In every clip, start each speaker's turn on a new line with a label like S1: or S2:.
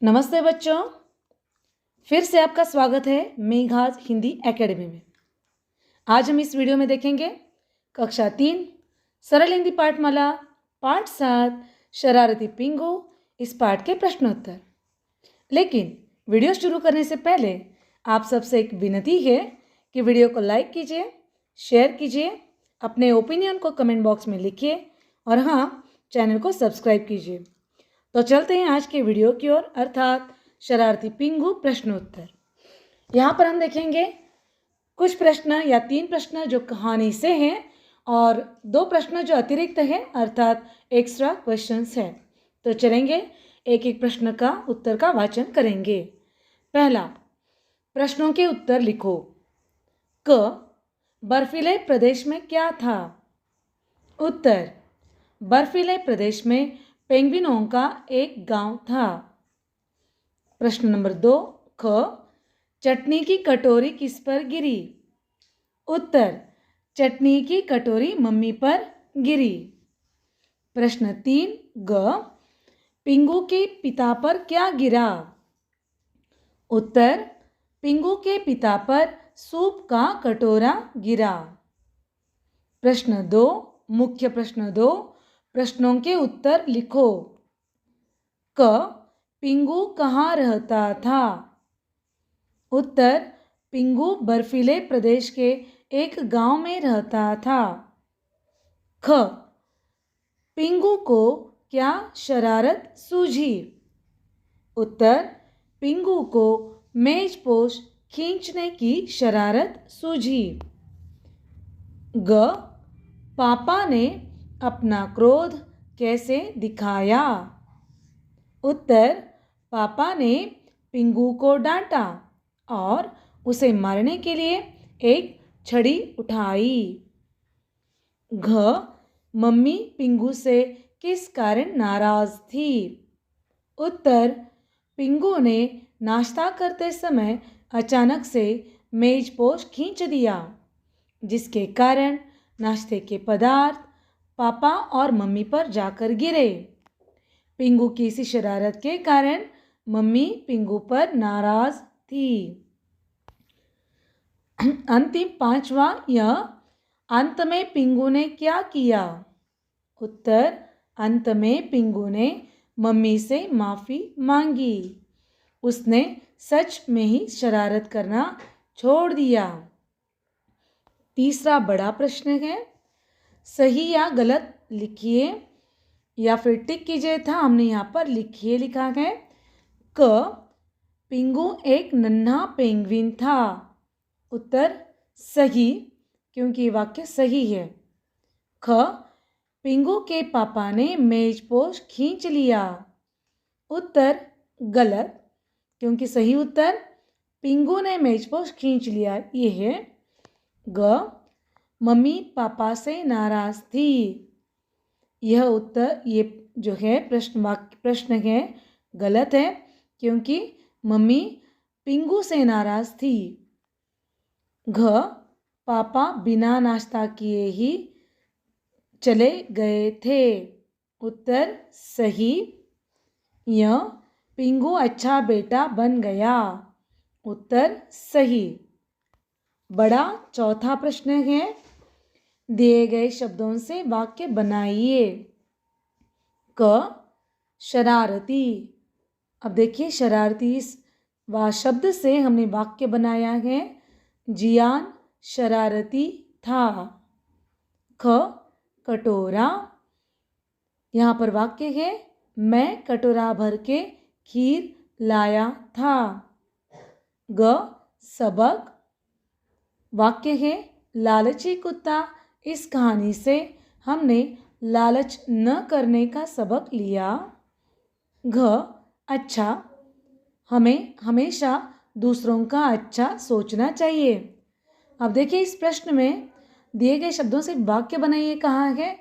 S1: नमस्ते बच्चों, फिर से आपका स्वागत है मेघाज हिंदी एकेडमी में। आज हम इस वीडियो में देखेंगे कक्षा 3 सरल हिंदी पाठमाला पाठ 7 शरारती पिंगू इस पाठ के प्रश्नोत्तर। लेकिन वीडियो शुरू करने से पहले आप सबसे एक विनती है कि वीडियो को लाइक कीजिए, शेयर कीजिए, अपने ओपिनियन को कमेंट बॉक्स में लिखिए और हाँ, चैनल को सब्सक्राइब कीजिए। तो चलते हैं आज के वीडियो की ओर, अर्थात शरारती पिंगू प्रश्नोत्तर। यहाँ पर हम देखेंगे कुछ प्रश्न या 3 प्रश्न जो कहानी से हैं और 2 प्रश्न जो अतिरिक्त हैं, अर्थात एक्स्ट्रा क्वेश्चंस है। तो चलेंगे एक एक प्रश्न का उत्तर का वाचन करेंगे। पहला, प्रश्नों के उत्तर लिखो। क, बर्फीले प्रदेश में क्या था? उत्तर, बर्फीले प्रदेश में पेंगुइनों का एक गांव था। प्रश्न नंबर 2, ख, चटनी की कटोरी किस पर गिरी? उत्तर, चटनी की कटोरी मम्मी पर गिरी। प्रश्न 3, ग, पिंगू के पिता पर क्या गिरा? उत्तर, पिंगू के पिता पर सूप का कटोरा गिरा। प्रश्न 2, मुख्य प्रश्न 2, प्रश्नों के उत्तर लिखो। क, पिंगू कहाँ रहता था? उत्तर, पिंगू बर्फीले प्रदेश के एक गांव में रहता था। ख, पिंगू को क्या शरारत सूझी? उत्तर, पिंगू को मेजपोश खींचने की शरारत सूझी। ग, पापा ने अपना क्रोध कैसे दिखाया? उत्तर, पापा ने पिंगू को डांटा और उसे मारने के लिए एक छड़ी उठाई। घ, मम्मी पिंगू से किस कारण नाराज थी? उत्तर, पिंगू ने नाश्ता करते समय अचानक से मेजपोश खींच दिया, जिसके कारण नाश्ते के पदार्थ पापा और मम्मी पर जाकर गिरे। पिंगू की इसी शरारत के कारण मम्मी पिंगू पर नाराज थी। अंतिम 5वां, यह अंत में पिंगू ने क्या किया? उत्तर, अंत में पिंगू ने मम्मी से माफ़ी मांगी। उसने सच में ही शरारत करना छोड़ दिया। तीसरा बड़ा प्रश्न है, सही या गलत लिखिए या फिर टिक कीजिए था। हमने यहाँ पर लिखिए लिखा है। क, पिंगू एक नन्हा पेंगुइन था। उत्तर, सही, क्योंकि वाक्य सही है। ख, पिंगू के पापा ने मेजपोश खींच लिया। उत्तर, गलत, क्योंकि सही उत्तर पिंगू ने मेजपोश खींच लिया ये है। ग, मम्मी पापा से नाराज थी। यह उत्तर, ये जो है प्रश्न है गलत है, क्योंकि मम्मी पिंगू से नाराज थी। घ, पापा बिना नाश्ता किए ही चले गए थे। उत्तर, सही। य, पिंगू अच्छा बेटा बन गया। उत्तर, सही। बड़ा चौथा प्रश्न है, दिए गए शब्दों से वाक्य बनाइए। क, शरारती। अब देखिए, शरारती इस शब्द से हमने वाक्य बनाया है। जियान शरारती था। ख, कटोरा। यहाँ पर वाक्य है, मैं कटोरा भर के खीर लाया था। ग, सबक। वाक्य है, लालची कुत्ता। इस कहानी से हमने लालच न करने का सबक लिया। घ, अच्छा, हमें हमेशा दूसरों का अच्छा सोचना चाहिए। अब देखिए, इस प्रश्न में दिए गए शब्दों से वाक्य बनाइए कहा है।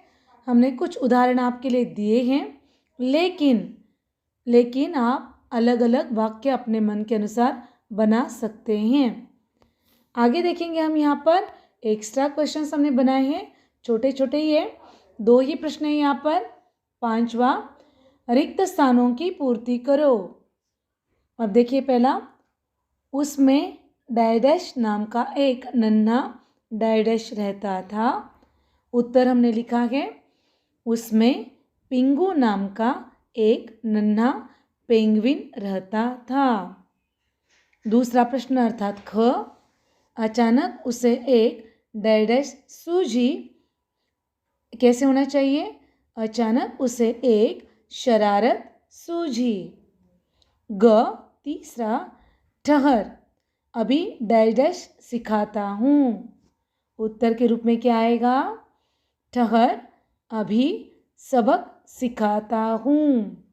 S1: हमने कुछ उदाहरण आपके लिए दिए हैं, लेकिन आप अलग अलग वाक्य अपने मन के अनुसार बना सकते हैं। आगे देखेंगे हम यहाँ पर एक्स्ट्रा क्वेश्चंस हमने बनाए हैं, छोटे छोटे ही है, 2 ही प्रश्न है यहाँ पर। 5वां, रिक्त स्थानों की पूर्ति करो। अब देखिए पहला, उसमें डैश नाम का एक नन्हा डैश रहता था। उत्तर हमने लिखा है, उसमें पिंगू नाम का एक नन्हा पेंगुइन रहता था। दूसरा प्रश्न अर्थात ख, अचानक उसे एक डैश सूझी। कैसे होना चाहिए? अचानक उसे एक शरारत सूझी। ग, तीसरा, ठहर, अभी डैश सिखाता हूँ। उत्तर के रूप में क्या आएगा? ठहर, अभी सबक सिखाता हूँ।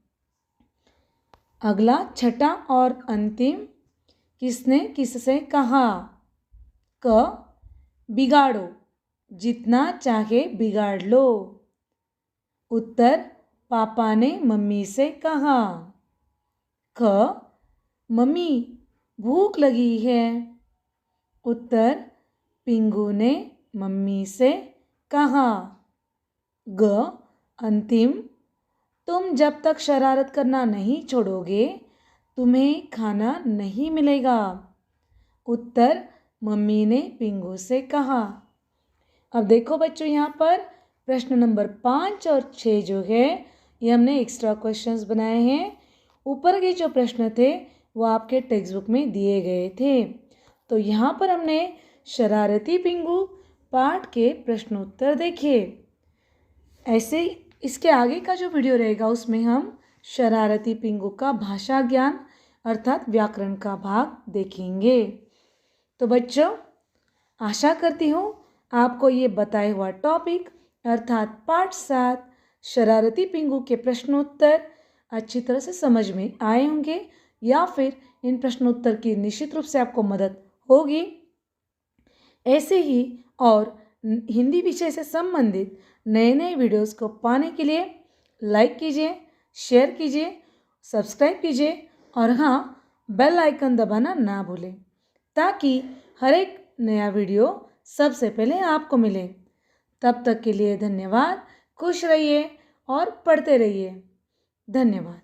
S1: अगला छठा और अंतिम, किसने किससे कहा? क, बिगाड़ो, जितना चाहे बिगाड़ लो। उत्तर, पापा ने मम्मी से कहा। ख, मम्मी भूख लगी है। उत्तर, पिंगू ने मम्मी से कहा। ग, अंतिम, तुम जब तक शरारत करना नहीं छोड़ोगे तुम्हें खाना नहीं मिलेगा। उत्तर, मम्मी ने पिंगू से कहा। अब देखो बच्चों, यहाँ पर प्रश्न नंबर 5 और 6 जो है ये हमने एक्स्ट्रा क्वेश्चंस बनाए हैं। ऊपर के जो प्रश्न थे वो आपके टेक्स्ट बुक में दिए गए थे। तो यहाँ पर हमने शरारती पिंगू पाठ के प्रश्न उत्तर देखे। ऐसे इसके आगे का जो वीडियो रहेगा उसमें हम शरारती पिंगू का भाषा ज्ञान अर्थात व्याकरण का भाग देखेंगे। तो बच्चों, आशा करती हूँ आपको ये बताया हुआ टॉपिक अर्थात पाठ 7 शरारती पिंगू के प्रश्नोत्तर अच्छी तरह से समझ में आए होंगे या फिर इन प्रश्नोत्तर की निश्चित रूप से आपको मदद होगी। ऐसे ही और हिंदी विषय से संबंधित नए नए वीडियोस को पाने के लिए लाइक कीजिए, शेयर कीजिए, सब्सक्राइब कीजिए और हाँ, बेल आइकन दबाना ना भूलें ताकि हर एक नया वीडियो सबसे पहले आपको मिले। तब तक के लिए धन्यवाद। खुश रहिए और पढ़ते रहिए। धन्यवाद।